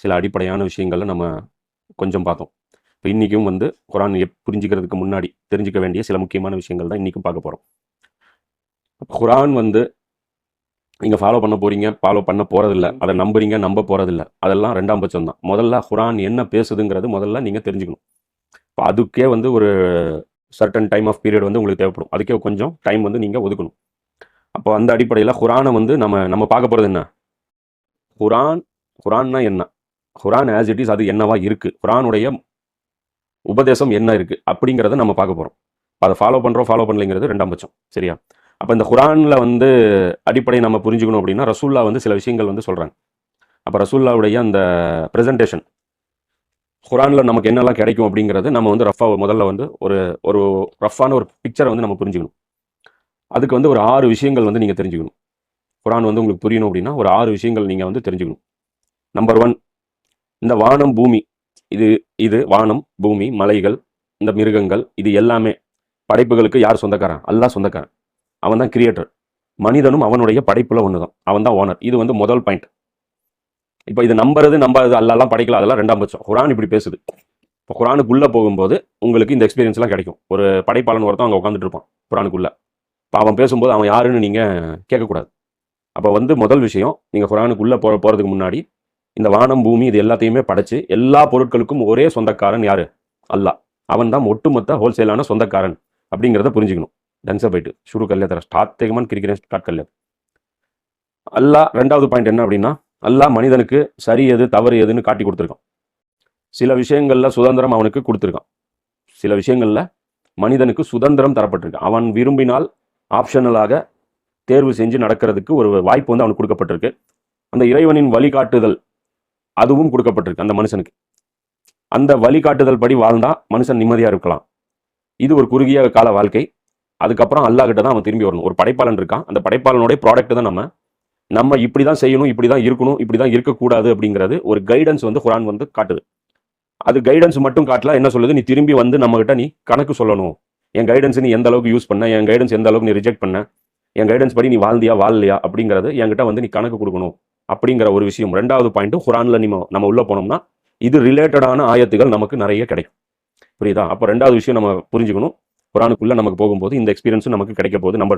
சில அடிப்படையான விஷயங்களை நம்ம கொஞ்சம் பார்த்தோம். இப்போ இன்றைக்கும் வந்து குரான் புரிஞ்சுக்கிறதுக்கு முன்னாடி தெரிஞ்சுக்க வேண்டிய சில முக்கியமான விஷயங்கள் தான் இன்றைக்கும் பார்க்க போகிறோம். குரான் வந்து நீங்கள் ஃபாலோ பண்ண போகிறீங்க, ஃபாலோ பண்ண போகிறதில்ல, அதை நம்புறீங்க, நம்ப போகிறதில்ல, அதெல்லாம் ரெண்டாம் பட்சம் தான். முதல்ல குரான் என்ன பேசுதுங்கிறது முதல்ல நீங்கள் தெரிஞ்சுக்கணும். இப்போ அதுக்கே வந்து ஒரு சர்டன் டைம் ஆஃப் பீரியட் வந்து உங்களுக்கு தேவைப்படும். அதுக்கே கொஞ்சம் டைம் வந்து நீங்கள் ஒதுக்கணும். அப்போ அந்த அடிப்படையில் குரானை வந்து நம்ம பார்க்க போகிறது என்ன? குரான்னா என்ன? குரான் ஆஸ் இட் இஸ் அது என்னவா இருக்குது, குரானுடைய உபதேசம் என்ன இருக்குது அப்படிங்கிறத நம்ம பார்க்க போகிறோம். அதை ஃபாலோ பண்ணலைங்கிறது ரெண்டாம் பட்சம். சரியா? அப்போ இந்த குரானில் வந்து அடிப்படை நம்ம புரிஞ்சுக்கணும் அப்படின்னா ரசூல்லா வந்து சில விஷயங்கள் வந்து சொல்கிறாங்க. அப்போ ரசூல்லாவுடைய அந்த ப்ரெசன்டேஷன் குரானில் நமக்கு என்னெல்லாம் கிடைக்கும் அப்படிங்கிறது நம்ம வந்து முதல்ல வந்து ஒரு ஒரு ரஃப்பான ஒரு பிக்சரை வந்து நம்ம புரிஞ்சுக்கணும். அதுக்கு வந்து ஒரு 6 விஷயங்கள் வந்து நீங்கள் தெரிஞ்சுக்கணும். குரான் வந்து உங்களுக்கு புரியணும் அப்படின்னா ஒரு 6 விஷயங்கள் நீங்கள் வந்து தெரிஞ்சுக்கணும். நம்பர் 1, இந்த வானம் பூமி, இது வானம் பூமி மலைகள் இந்த மிருகங்கள் இது எல்லாமே படைப்புகளுக்கு யார் சொந்தக்காரன்? அல்லாஹ் சொந்தக்காரன். அவன் தான் கிரியேட்டர். மனிதனும் அவனுடைய படைப்புல ஒன்று தான், அவன் தான் ஓனர். இது வந்து முதல் பாயிண்ட். இப்போ இது நம்புறது அல்லாலாம் படைக்கல, அதெல்லாம் ரெண்டாம் பட்சம். குரான் இப்படி பேசுது. இப்போ குரானுக்குள்ளே போகும்போது உங்களுக்கு இந்த எக்ஸ்பீரியன்ஸ்லாம் கிடைக்கும். ஒரு படைப்பாளன் ஒருத்தன் அங்கே உட்காந்துட்டு இருப்பான் குரானுக்குள்ளே. இப்போ அவன் பேசும்போது அவன் யாருன்னு நீங்கள் கேட்கக்கூடாது. அப்போ வந்து முதல் விஷயம், நீங்கள் குரானுக்குள்ளே போகிறதுக்கு முன்னாடி இந்த வானம் பூமி இது எல்லாத்தையுமே படைச்சு எல்லா பொருட்களுக்கும் ஒரே சொந்தக்காரன் யாரு? அல்லாஹ். அவன் தான் ஒட்டுமொத்த ஹோல்சேலான சொந்தக்காரன் அப்படிங்கிறத புரிஞ்சுக்கணும். டன்ஸை போயிட்டு ஷுரு கல்லே தர ஸ்டார்ட் தேகமான் கிரிக்கிறேன் ஸ்டார்ட் கல்லே. அல்லாஹ் ரெண்டாவது பாயிண்ட் என்ன அப்படின்னா, அல்லாஹ் மனிதனுக்கு சரி எது தவறு எதுன்னு காட்டி கொடுத்துருக்கான். சில விஷயங்களில் சுதந்திரம் அவனுக்கு கொடுத்துருக்கான். சில விஷயங்களில் மனிதனுக்கு சுதந்திரம் தரப்பட்டிருக்கு. அவன் விரும்பினால் ஆப்ஷனலாக தேர்வு செஞ்சு நடக்கிறதுக்கு ஒரு வாய்ப்பு வந்து அவனுக்கு கொடுக்கப்பட்டிருக்கு. அந்த இறைவனின் வழிகாட்டுதல் அதுவும் கொடுக்கப்பட்டிருக்கு அந்த மனுஷனுக்கு. அந்த வழிகாட்டுதல் படி வாழ்ந்தா மனுஷன் நிம்மதியாக இருக்கலாம். இது ஒரு குறுகிய கால வாழ்க்கை. அதுக்கப்புறம் அல்லாஹ் கிட்ட தான் அவன் திரும்பி வரணும். ஒரு படைப்பாளன் இருக்கான், அந்த படைப்பாளனுடைய ப்ராடக்ட் தான் நம்ம இப்படி தான் செய்யணும், இப்படி தான் இருக்கணும், இப்படி தான் இருக்கக்கூடாது அப்படிங்கிறது ஒரு கைடன்ஸ் வந்து குரான் வந்து காட்டுது. அது கைடன்ஸ் மட்டும் காட்டல, என்ன சொல்லுது? நீ திரும்பி வந்து நம்மகிட்ட நீ கணக்கு சொல்லணும். என் கைடன்ஸ் நீ எந்த அளவுக்கு யூஸ் பண்ண, என் கைடன்ஸ் எந்த அளவுக்கு நீ ரிஜெக்ட் பண்ண, என் கைடன்ஸ் படி நீ வாழ்ந்தியா வாழலையா அப்படிங்கிறது என்கிட்ட வந்து நீ கணக்கு கொடுக்கணும் அப்படிங்கிற ஒரு விஷயம். ரெண்டாவது பாயிண்ட்டு குரானில் நம்ம உள்ளே போனோம்னா இது ரிலேட்டடான ஆயத்துகள் நமக்கு நிறைய கிடைக்கும். புரியுதா? அப்போ ரெண்டாவது விஷயம் நம்ம புரிஞ்சுக்கணும். குரானுக்குள்ளே நமக்கு போகும்போது இந்த எக்ஸ்பீரியன்ஸும் நமக்கு கிடைக்க போகுது. நம்பர் 2.